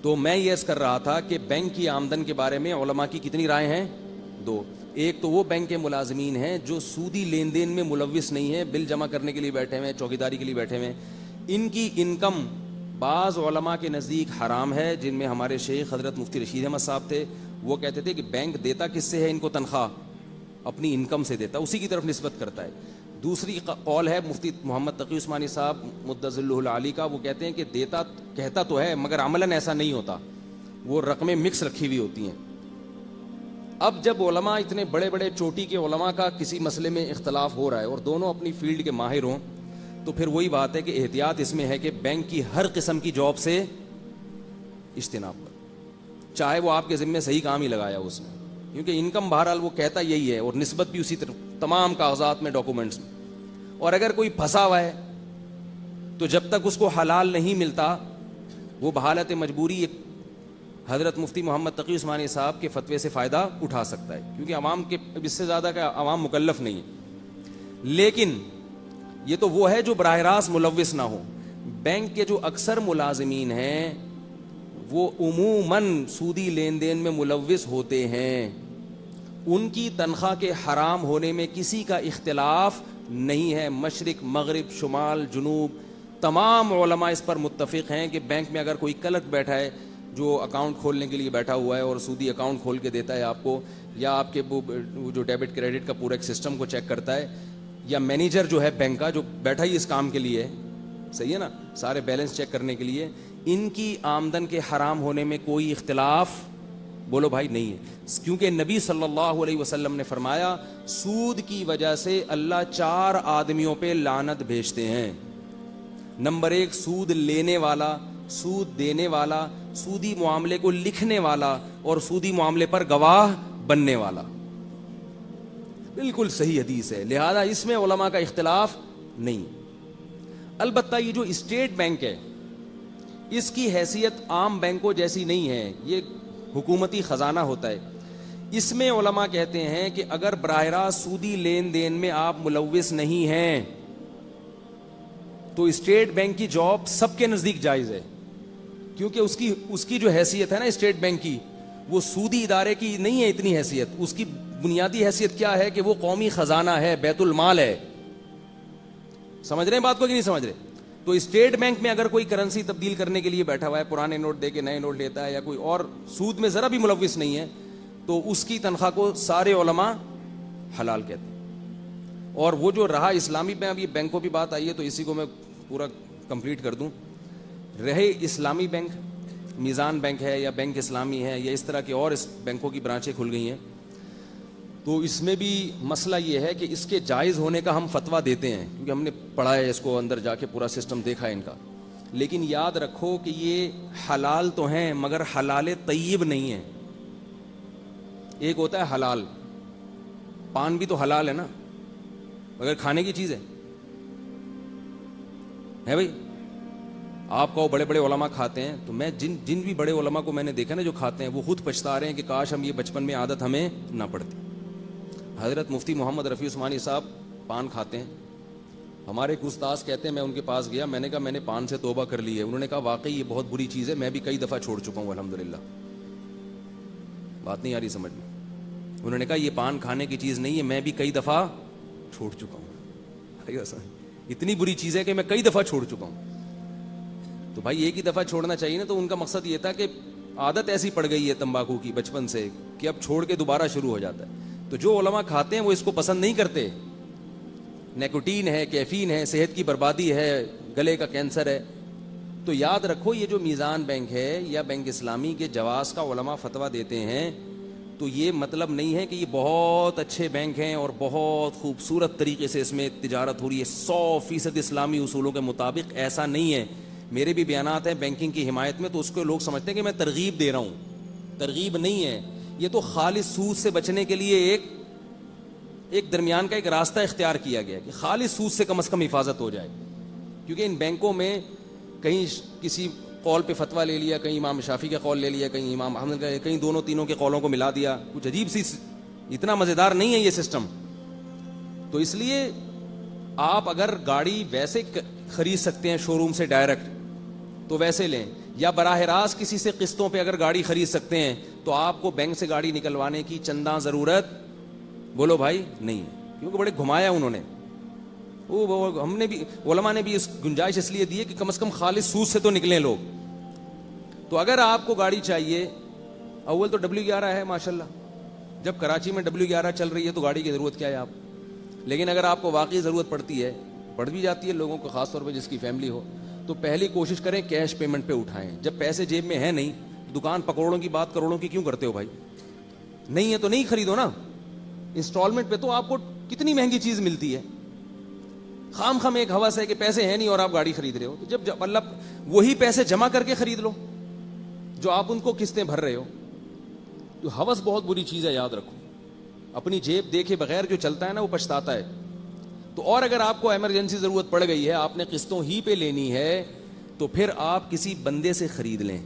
تو میں یہ عرض کر رہا تھا کہ بینک کی آمدن کے بارے میں علماء کی کتنی رائے ہیں؟ دو. ایک تو وہ بینک کے ملازمین ہیں جو سودی لین دین میں ملوث نہیں ہیں, بل جمع کرنے کے لیے بیٹھے ہوئے ہیں, چوکیداری کے لیے بیٹھے ہوئے ہیں. ان کی انکم بعض علماء کے نزدیک حرام ہے, جن میں ہمارے شیخ حضرت مفتی رشید احمد صاحب تھے. وہ کہتے تھے کہ بینک دیتا کس سے ہے ان کو تنخواہ؟ اپنی انکم سے دیتا, اسی کی طرف نسبت کرتا ہے. دوسری قول ہے مفتی محمد تقی عثمانی صاحب مدظلہ العالی کا, وہ کہتے ہیں کہ دیتا کہتا تو ہے مگر عملاً ایسا نہیں ہوتا, وہ رقمیں مکس رکھی ہوئی ہوتی ہیں. اب جب علماء اتنے بڑے بڑے چوٹی کے علماء کا کسی مسئلے میں اختلاف ہو رہا ہے اور دونوں اپنی فیلڈ کے ماہر ہوں, تو پھر وہی بات ہے کہ احتیاط اس میں ہے کہ بینک کی ہر قسم کی جاب سے اجتناب کرو, چاہے وہ آپ کے ذمہ صحیح کام ہی لگایا اس نے, کیونکہ انکم بہرحال وہ کہتا یہی ہے اور نسبت بھی اسی طرف تمام کاغذات میں, ڈاکومنٹس میں. اور اگر کوئی پھنسا ہوا ہے تو جب تک اس کو حلال نہیں ملتا وہ بحالت مجبوری ایک حضرت مفتی محمد تقی عثمانی صاحب کے فتوے سے فائدہ اٹھا سکتا ہے, کیونکہ عوام کے اس سے زیادہ کا عوام مکلف نہیں ہے. لیکن یہ تو وہ ہے جو براہ راست ملوث نہ ہو. بینک کے جو اکثر ملازمین ہیں وہ عموماً سودی لین دین میں ملوث ہوتے ہیں. ان کی تنخواہ کے حرام ہونے میں کسی کا اختلاف نہیں ہے. مشرق, مغرب, شمال, جنوب, تمام علماء اس پر متفق ہیں کہ بینک میں اگر کوئی کلرک بیٹھا ہے جو اکاؤنٹ کھولنے کے لیے بیٹھا ہوا ہے اور سودی اکاؤنٹ کھول کے دیتا ہے آپ کو, یا آپ کے جو ڈیبٹ کریڈٹ کا پورا ایک سسٹم کو چیک کرتا ہے, یا مینیجر جو ہے بینک کا جو بیٹھا ہی اس کام کے لیے, صحیح ہے نا, سارے بیلنس چیک کرنے کے لیے, ان کی آمدن کے حرام ہونے میں کوئی اختلاف بولو بھائی نہیں ہے. کیونکہ نبی صلی اللہ علیہ وسلم نے فرمایا سود کی وجہ سے اللہ 4 آدمیوں پہ لعنت بھیجتے ہیں. نمبر 1 سود لینے والا, سود دینے والا, سودی معاملے کو لکھنے والا, اور سودی معاملے پر گواہ بننے والا. بالکل صحیح حدیث ہے, لہذا اس میں علماء کا اختلاف نہیں. البتہ یہ جو اسٹیٹ بینک ہے اس کی حیثیت عام بینکوں جیسی نہیں ہے, یہ حکومتی خزانہ ہوتا ہے. اس میں علماء کہتے ہیں کہ اگر براہ راست سودی لین دین میں آپ ملوث نہیں ہیں تو اسٹیٹ بینک کی جاب سب کے نزدیک جائز ہے, کیونکہ اس کی جو حیثیت ہے نا اسٹیٹ بینک کی, وہ سودی ادارے کی نہیں ہے اتنی حیثیت. اس کی بنیادی حیثیت کیا ہے کہ وہ قومی خزانہ ہے, بیت المال ہے. سمجھ رہے ہیں بات کو کہ نہیں سمجھ رہے؟ تو اسٹیٹ بینک میں اگر کوئی کرنسی تبدیل کرنے کے لیے بیٹھا ہوا ہے, پرانے نوٹ دے کے نئے نوٹ لیتا ہے, یا کوئی اور سود میں ذرا بھی ملوث نہیں ہے, تو اس کی تنخواہ کو سارے علماء حلال کہتے ہیں. اور وہ جو رہا اسلامی بینک, اب یہ بینکوں کی بات آئی ہے تو اسی کو میں پورا کمپلیٹ کر دوں. رہے اسلامی بینک, میزان بینک ہے یا بینک اسلامی ہے یا اس طرح کے اور اس بینکوں کی برانچیں کھل گئی ہیں, تو اس میں بھی مسئلہ یہ ہے کہ اس کے جائز ہونے کا ہم فتویٰ دیتے ہیں, کیونکہ ہم نے پڑھا ہے اس کو, اندر جا کے پورا سسٹم دیکھا ہے ان کا. لیکن یاد رکھو کہ یہ حلال تو ہیں مگر حلال طیب نہیں ہے. ایک ہوتا ہے حلال, پان بھی تو حلال ہے نا, مگر کھانے کی چیز ہے بھائی. آپ کہو بڑے بڑے علماء کھاتے ہیں, تو میں جن بھی بڑے علماء کو میں نے دیکھا نا جو کھاتے ہیں, وہ خود پچھتا رہے ہیں کہ کاش ہم یہ بچپن میں عادت ہمیں نہ پڑتی. حضرت مفتی محمد رفیع عثمانی صاحب پان کھاتے ہیں. ہمارے ایک استاذ کہتے ہیں, میں ان کے پاس گیا, میں نے کہا میں نے پان سے توبہ کر لی ہے. انہوں نے کہا واقعی یہ بہت بری چیز ہے, میں بھی کئی دفعہ چھوڑ چکا ہوں الحمدللہ. بات نہیں آ رہی سمجھ میں؟ انہوں نے کہا یہ پان کھانے کی چیز نہیں ہے, میں بھی کئی دفعہ چھوڑ چکا ہوں. اتنی بری چیز ہے کہ میں کئی دفعہ چھوڑ چکا ہوں. تو بھائی ایک ہی دفعہ چھوڑنا چاہیے نا. تو ان کا مقصد یہ تھا کہ عادت ایسی پڑ گئی ہے تمباکو کی بچپن سے کہ اب چھوڑ کے دوبارہ شروع ہو جاتا ہے. تو جو علماء کھاتے ہیں وہ اس کو پسند نہیں کرتے. نیکوٹین ہے, کیفین ہے, صحت کی بربادی ہے, گلے کا کینسر ہے. تو یاد رکھو یہ جو میزان بینک ہے یا بینک اسلامی کے جواز کا علماء فتویٰ دیتے ہیں, تو یہ مطلب نہیں ہے کہ یہ بہت اچھے بینک ہیں اور بہت خوبصورت طریقے سے اس میں تجارت ہو رہی ہے 100% اسلامی اصولوں کے مطابق. ایسا نہیں ہے. میرے بھی بیانات ہیں بینکنگ کی حمایت میں, تو اس کو لوگ سمجھتے ہیں کہ میں ترغیب دے رہا ہوں. ترغیب نہیں ہے, یہ تو خالص سود سے بچنے کے لیے ایک درمیان کا ایک راستہ اختیار کیا گیا کہ خالص سود سے کم از کم حفاظت ہو جائے. کیونکہ ان بینکوں میں کہیں کسی قول پہ فتویٰ لے لیا, کہیں امام شافعی کا قول لے لیا, کہیں امام احمد کا, کہیں دونوں تینوں کے قولوں کو ملا دیا, کچھ عجیب سی, اتنا مزیدار نہیں ہے یہ سسٹم. تو اس لیے آپ اگر گاڑی ویسے خرید سکتے ہیں شو روم سے ڈائریکٹ تو ویسے لیں, یا براہ راست کسی سے قسطوں پہ اگر گاڑی خرید سکتے ہیں تو آپ کو بینک سے گاڑی نکلوانے کی چنداں ضرورت بولو بھائی نہیں ہے، کیونکہ بڑے گھمایا انہوں نے. وہ ہم نے بھی، علماء نے بھی اس گنجائش اس لیے دی ہے کہ کم از کم خالص سود سے تو نکلیں لوگ. تو اگر آپ کو گاڑی چاہیے، اول تو W11 ہے ماشاءاللہ، جب کراچی میں W11 چل رہی ہے تو گاڑی کی ضرورت کیا ہے آپ. لیکن اگر آپ کو واقعی ضرورت پڑتی ہے، پڑ بھی جاتی ہے لوگوں کو، خاص طور پہ جس کی فیملی ہو، تو پہلی کوشش کریں کیش پیمنٹ پہ اٹھائیں. جب پیسے جیب میں ہیں نہیں، دکان پکوڑوں کی بات کروڑوں کی کیوں کرتے ہو بھائی؟ نہیں ہے تو نہیں خریدو نا. انسٹالمنٹ پہ تو آپ کو کتنی مہنگی چیز ملتی ہے. خام ایک ہوس ہے کہ پیسے ہیں نہیں اور آپ گاڑی خرید رہے ہو. تو جب اللہ وہی پیسے جمع کر کے خرید لو جو آپ ان کو قسطیں بھر رہے ہو. تو ہوس بہت بری چیز ہے، یاد رکھو. اپنی جیب دیکھے بغیر جو چلتا ہے نا وہ پچھتاتا ہے. تو اور اگر آپ کو ایمرجنسی ضرورت پڑ گئی ہے، آپ نے قسطوں ہی پہ لینی ہے، تو پھر آپ کسی بندے سے خرید لیں.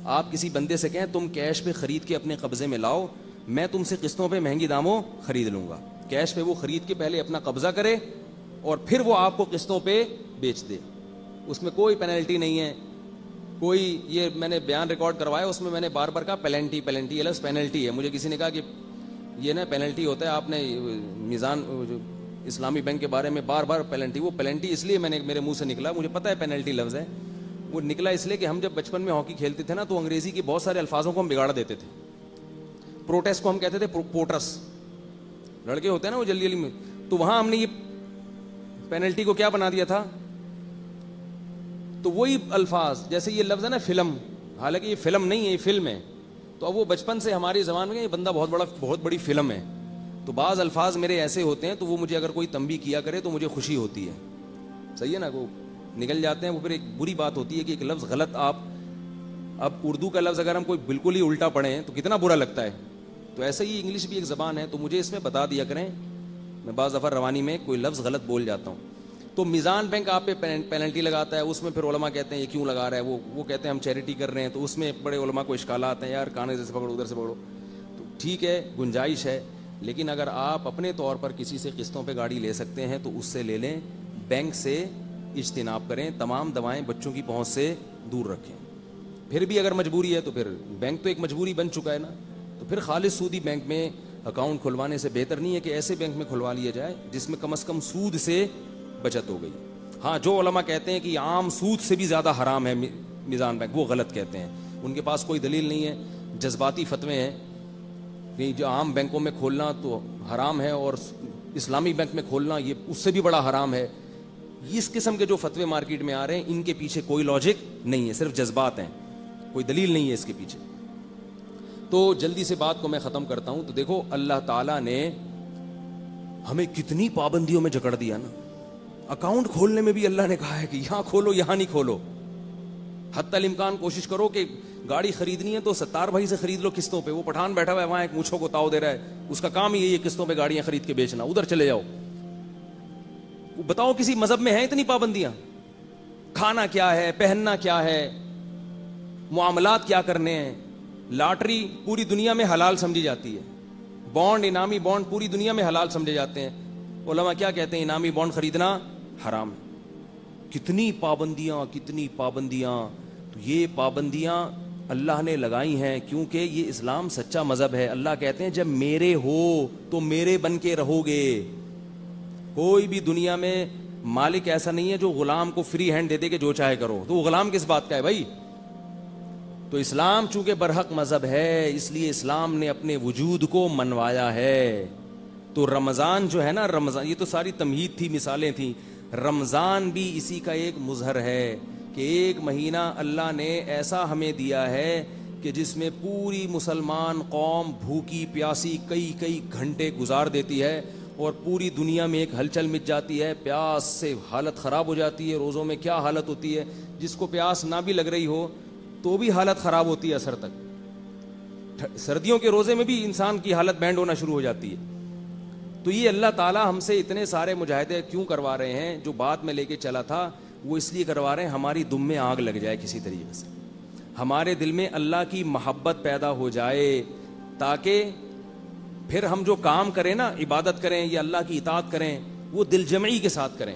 آپ کسی بندے سے کہیں تم کیش پہ خرید کے اپنے قبضے میں لاؤ، میں تم سے قسطوں پہ مہنگی داموں خرید لوں گا. کیش پہ وہ خرید کے پہلے اپنا قبضہ کرے اور پھر وہ آپ کو قسطوں پہ بیچ دے. اس میں کوئی پینلٹی نہیں ہے. کوئی یہ میں نے بیان ریکارڈ کروایا، اس میں نے بار بار کہا پینلٹی الگ پینلٹی ہے. مجھے کسی نے کہا کہ یہ نا پینلٹی ہوتا ہے، آپ نے میزان اسلامی بینک کے بارے میں بار بار پینلٹی. وہ پینلٹی اس لیے میرے منہ سے نکلا، مجھے پتہ ہے پینلٹی لفظ ہے، وہ نکلا اس لیے کہ ہم جب بچپن میں ہاکی کھیلتے تھے نا تو انگریزی کے بہت سارے الفاظوں کو ہم بگاڑ دیتے تھے. پروٹیسٹ کو ہم کہتے تھے پوٹرس، لڑکے ہوتے ہیں نا وہ جلدی میں. تو وہاں ہم نے یہ پینلٹی کو کیا بنا دیا تھا. تو وہی الفاظ جیسے یہ لفظ ہے نا فلم، حالانکہ یہ فلم نہیں ہے، یہ فلم ہے. تو اب وہ بچپن سے ہماری زبان میں یہ بندہ بہت بڑی فلم ہے. تو بعض الفاظ میرے ایسے ہوتے ہیں تو وہ مجھے اگر کوئی تنبیہ کیا کرے تو مجھے خوشی ہوتی ہے. صحیح ہے نا، وہ نکل جاتے ہیں. وہ پھر ایک بری بات ہوتی ہے کہ ایک لفظ غلط آپ، اب اردو کا لفظ اگر ہم کوئی بالکل ہی الٹا پڑھیں تو کتنا برا لگتا ہے. تو ایسے ہی انگلش بھی ایک زبان ہے، تو مجھے اس میں بتا دیا کریں. میں بعض دفعہ روانی میں کوئی لفظ غلط بول جاتا ہوں. تو میزان بینک آپ پہ پینلٹی لگاتا ہے. اس میں پھر علماء کہتے ہیں یہ کیوں لگا رہا ہے، وہ کہتے ہیں ہم چیریٹی کر رہے ہیں. تو اس میں بڑے علماء کو اشکالات ہیں، یار کانے سے پکڑو ادھر سے پکڑو. تو ٹھیک ہے، گنجائش ہے، لیکن اگر آپ اپنے طور پر کسی سے قسطوں پہ گاڑی لے سکتے ہیں تو اس سے لے لیں. بینک سے اجتناب کریں. تمام دوائیں بچوں کی پہنچ سے دور رکھیں. پھر بھی اگر مجبوری ہے تو پھر بینک تو ایک مجبوری بن چکا ہے نا، تو پھر خالص سودی بینک میں اکاؤنٹ کھلوانے سے بہتر نہیں ہے کہ ایسے بینک میں کھلوا لیا جائے جس میں کم از کم سود سے بچت ہو گئی. ہاں، جو علماء کہتے ہیں کہ عام سود سے بھی زیادہ حرام ہے میزان بینک، وہ غلط کہتے ہیں. ان کے پاس کوئی دلیل نہیں ہے، جذباتی فتوے ہیں کہ جو عام بینکوں میں کھولنا تو حرام ہے اور اسلامی بینک میں کھولنا یہ اس سے بھی بڑا حرام ہے. اس قسم کے جو فتوے مارکیٹ میں آ رہے ہیں ان کے پیچھے کوئی لاجک نہیں ہے، صرف جذبات ہیں، کوئی دلیل نہیں ہے اس کے پیچھے. تو جلدی سے بات کو میں ختم کرتا ہوں. تو دیکھو اللہ تعالیٰ نے ہمیں کتنی پابندیوں میں جکڑ دیا نا. اکاؤنٹ کھولنے میں بھی اللہ نے کہا ہے کہ یہاں کھولو یہاں نہیں کھولو. حتی الامکان کوشش کرو کہ گاڑی خریدنی ہے تو ستار بھائی سے خرید لو قسطوں پہ. وہ پٹھان بیٹھا ہوا ہے وہاں ایک مونچھوں کو تاؤ دے رہا ہے، اس کا کام ہی یہی ہے قسطوں پہ گاڑیاں خرید کے بیچنا. ادھر چلے جاؤ. بتاؤ کسی مذہب میں ہیں اتنی پابندیاں؟ کھانا کیا ہے، پہننا کیا ہے، معاملات کیا کرنے ہیں. لاٹری پوری دنیا میں حلال سمجھی جاتی ہے. بانڈ، انعامی بانڈ پوری دنیا میں حلال سمجھے جاتے ہیں. علماء کیا کہتے ہیں؟ انعامی بانڈ خریدنا حرام ہے. کتنی پابندیاں، کتنی پابندیاں. تو یہ پابندیاں اللہ نے لگائی ہیں کیونکہ یہ اسلام سچا مذہب ہے. اللہ کہتے ہیں جب میرے ہو تو میرے بن کے رہو گے. کوئی بھی دنیا میں مالک ایسا نہیں ہے جو غلام کو فری ہینڈ دے دے کہ جو چاہے کرو. تو وہ غلام کس بات کا ہے بھائی؟ تو اسلام چونکہ برحق مذہب ہے اس لیے اسلام نے اپنے وجود کو منوایا ہے. تو رمضان جو ہے نا، رمضان، یہ تو ساری تمہید تھی، مثالیں تھیں. رمضان بھی اسی کا ایک مظہر ہے کہ ایک مہینہ اللہ نے ایسا ہمیں دیا ہے کہ جس میں پوری مسلمان قوم بھوکی پیاسی کئی گھنٹے گزار دیتی ہے اور پوری دنیا میں ایک ہلچل مچ جاتی ہے. پیاس سے حالت خراب ہو جاتی ہے. روزوں میں کیا حالت ہوتی ہے، جس کو پیاس نہ بھی لگ رہی ہو تو بھی حالت خراب ہوتی ہے اثر تک. سردیوں کے روزے میں بھی انسان کی حالت بینڈ ہونا شروع ہو جاتی ہے. تو یہ اللہ تعالیٰ ہم سے اتنے سارے مجاہدے کیوں کروا رہے ہیں؟ جو بات میں لے کے چلا تھا وہ اس لیے کروا رہے ہیں ہماری دم میں آگ لگ جائے کسی طریقے سے، ہمارے دل میں اللہ کی محبت پیدا ہو جائے، تاکہ پھر ہم جو کام کریں نا، عبادت کریں یا اللہ کی اطاعت کریں، وہ دل جمعی کے ساتھ کریں.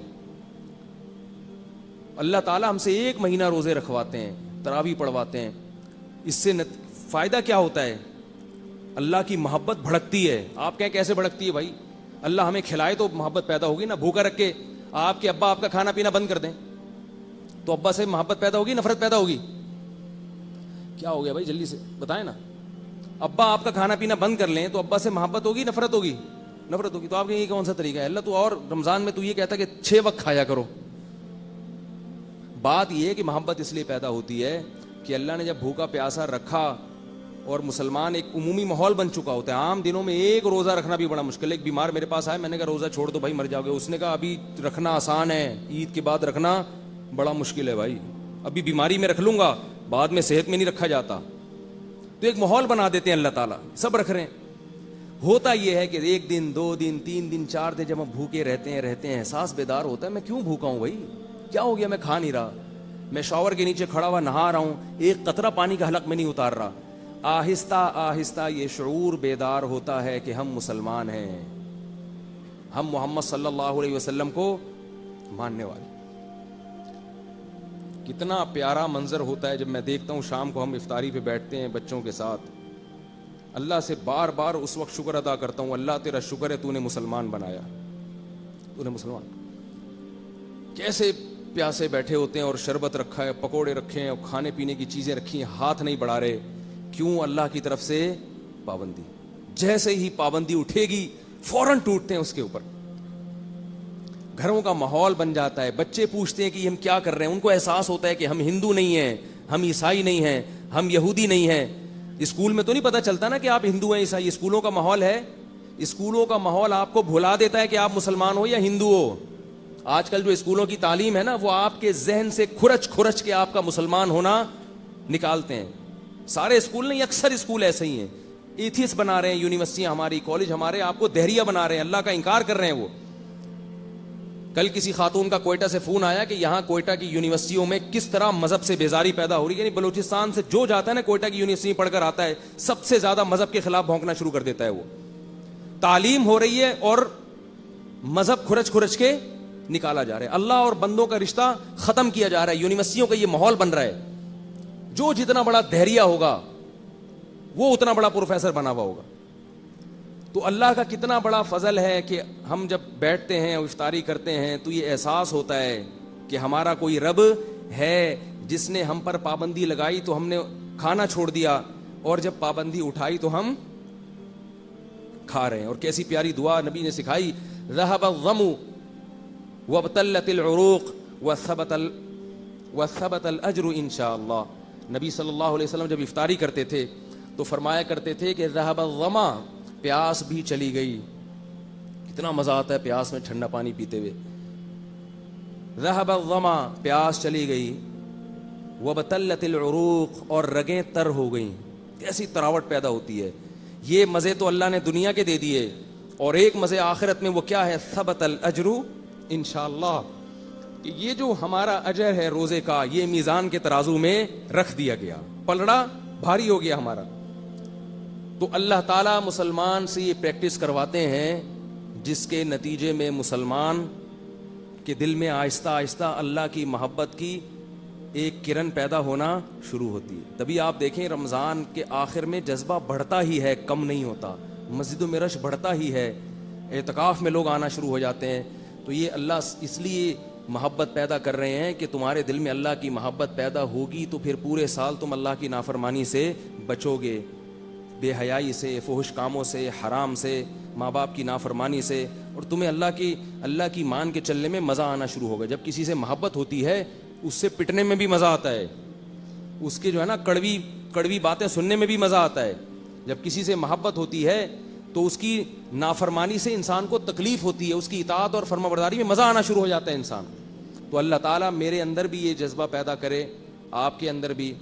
اللہ تعالیٰ ہم سے ایک مہینہ روزے رکھواتے ہیں تراویح پڑھواتے ہیں. اس سے فائدہ کیا ہوتا ہے؟ اللہ کی محبت بھڑکتی ہے. آپ کہیں کیسے بھڑکتی ہے بھائی؟ اللہ ہمیں کھلائے تو محبت پیدا ہوگی نا. بھوکا رکھ کے آپ کے ابا آپ کا کھانا پینا بند کر دیں تو ابا سے محبت پیدا ہوگی, نفرت پیدا ہوگی؟ کیا ہو گیا بھائی جلدی سے بتائیں نا. ابا آپ کا کھانا پینا بند کر لیں تو ابا سے محبت ہوگی, نفرت ہوگی؟ نفرت ہوگی. تو آپ کے یہ کون سا طریقہ ہے؟ اللہ تو اور رمضان میں تو یہ کہتا ہے کہ 6 وقت کھایا کرو. بات یہ ہے کہ محبت اس لیے پیدا ہوتی ہے کہ اللہ نے جب بھوکا پیاسا رکھا, اور مسلمان ایک عمومی ماحول بن چکا ہوتا ہے. عام دنوں میں ایک روزہ رکھنا بھی بڑا مشکل ہے. ایک بیمار میرے پاس آیا, میں نے کہا روزہ چھوڑ دو بھائی مر جاؤ گے. اس نے کہا ابھی رکھنا آسان ہے, عید کے بعد رکھنا بڑا مشکل ہے بھائی. ابھی بیماری میں رکھ لوں گا, بعد میں صحت میں نہیں رکھا جاتا. تو ایک ماحول بنا دیتے ہیں اللہ تعالیٰ, سب رکھ رہے ہیں. ہوتا یہ ہے کہ 1 دن 2 دن 3 دن 4 دن جب ہم بھوکے رہتے ہیں احساس بیدار ہوتا ہے میں کیوں بھوکا ہوں بھائی, کیا ہو گیا, میں کھا نہیں رہا, میں شاور کے نیچے کھڑا ہوا نہا رہا ہوں, ایک قطرہ پانی کا حلق میں نہیں اتار رہا. آہستہ آہستہ یہ شعور بیدار ہوتا ہے کہ ہم مسلمان ہیں, ہم محمد صلی اللہ علیہ وسلم کو ماننے والے. کتنا پیارا منظر ہوتا ہے جب میں دیکھتا ہوں شام کو ہم افطاری پہ بیٹھتے ہیں بچوں کے ساتھ. اللہ سے بار بار اس وقت شکر ادا کرتا ہوں, اللہ تیرا شکر ہے تو نے مسلمان بنایا, تو نے مسلمان. کیسے پیاسے بیٹھے ہوتے ہیں اور شربت رکھا ہے, پکوڑے رکھے ہیں اور کھانے پینے کی چیزیں رکھی ہیں, ہاتھ نہیں بڑھا رہے. کیوں؟ اللہ کی طرف سے پابندی. جیسے ہی پابندی اٹھے گی فوراً ٹوٹتے ہیں اس کے اوپر. گھروں کا ماحول بن جاتا ہے. بچے پوچھتے ہیں کہ ہم کیا کر رہے ہیں, ان کو احساس ہوتا ہے کہ ہم ہندو نہیں ہیں, ہم عیسائی نہیں ہیں, ہم یہودی نہیں ہیں. اسکول میں تو نہیں پتہ چلتا نا کہ آپ ہندو ہیں عیسائی. اسکولوں کا ماحول ہے, اسکولوں کا ماحول آپ کو بھلا دیتا ہے کہ آپ مسلمان ہو یا ہندو ہو. آج کل جو اسکولوں کی تعلیم ہے نا, وہ آپ کے ذہن سے کھرچ کے آپ کا مسلمان ہونا نکالتے ہیں. سارے اسکول نہیں, اکثر اسکول ایسے ہی ہیں. ایتھیس بنا رہے ہیں, یونیورسٹیاں ہماری, کالج ہمارے آپ کو دہریہ بنا رہے ہیں, اللہ کا انکار کر رہے ہیں. وہ کل کسی خاتون کا کوئٹہ سے فون آیا کہ یہاں کوئٹہ کی یونیورسٹیوں میں کس طرح مذہب سے بیزاری پیدا ہو رہی ہے. یعنی بلوچستان سے جو جاتا ہے نا کوئٹہ کی یونیورسٹی میں پڑھ کر آتا ہے, سب سے زیادہ مذہب کے خلاف بھونکنا شروع کر دیتا ہے. وہ تعلیم ہو رہی ہے اور مذہب کھرچ کے نکالا جا رہا ہے. اللہ اور بندوں کا رشتہ ختم کیا جا رہا ہے. یونیورسٹیوں کا یہ ماحول بن رہا ہے. جو جتنا بڑا دہریہ ہوگا وہ اتنا بڑا پروفیسر بنا ہوا ہوگا. تو اللہ کا کتنا بڑا فضل ہے کہ ہم جب بیٹھتے ہیں اور افطاری کرتے ہیں تو یہ احساس ہوتا ہے کہ ہمارا کوئی رب ہے جس نے ہم پر پابندی لگائی تو ہم نے کھانا چھوڑ دیا, اور جب پابندی اٹھائی تو ہم کھا رہے ہیں. اور کیسی پیاری دعا نبی نے سکھائی, ذهب الظم وابتلت العروق وثبت الاجر ان شاء اللہ. نبی صلی اللہ علیہ وسلم جب افطاری کرتے تھے تو فرمایا کرتے تھے کہ ذهب الظما, پیاس بھی چلی گئی. کتنا مزہ آتا ہے پیاس میں ٹھنڈا پانی پیتے ہوئے. ذهب الظما, پیاس چلی گئی. وابتلت العروق, اور رگیں تر ہو گئیں. کیسی تراوٹ پیدا ہوتی ہے. یہ مزے تو اللہ نے دنیا کے دے دیے, اور ایک مزے آخرت میں, وہ کیا ہے؟ ثبت الاجر انشاءاللہ. کہ یہ جو ہمارا اجر ہے روزے کا, یہ میزان کے ترازو میں رکھ دیا گیا, پلڑا بھاری ہو گیا ہمارا. تو اللہ تعالیٰ مسلمان سے یہ پریکٹس کرواتے ہیں جس کے نتیجے میں مسلمان کے دل میں آہستہ آہستہ اللہ کی محبت کی ایک کرن پیدا ہونا شروع ہوتی ہے. تبھی آپ دیکھیں رمضان کے آخر میں جذبہ بڑھتا ہی ہے, کم نہیں ہوتا. مسجدوں میں رش بڑھتا ہی ہے, اعتکاف میں لوگ آنا شروع ہو جاتے ہیں. تو یہ اللہ اس لیے محبت پیدا کر رہے ہیں کہ تمہارے دل میں اللہ کی محبت پیدا ہوگی تو پھر پورے سال تم اللہ کی نافرمانی سے بچو گے, بے حیائی سے, فحش کاموں سے, حرام سے, ماں باپ کی نافرمانی سے, اور تمہیں اللہ کی مان کے چلنے میں مزہ آنا شروع ہوگا. جب کسی سے محبت ہوتی ہے اس سے پٹنے میں بھی مزہ آتا ہے, اس کے جو ہے نا کڑوی باتیں سننے میں بھی مزہ آتا ہے. جب کسی سے محبت ہوتی ہے تو اس کی نافرمانی سے انسان کو تکلیف ہوتی ہے, اس کی اطاعت اور فرمانبرداری میں مزہ آنا شروع ہو جاتا ہے انسان. تو اللہ تعالیٰ میرے اندر بھی یہ جذبہ پیدا کرے, آپ کے اندر بھی,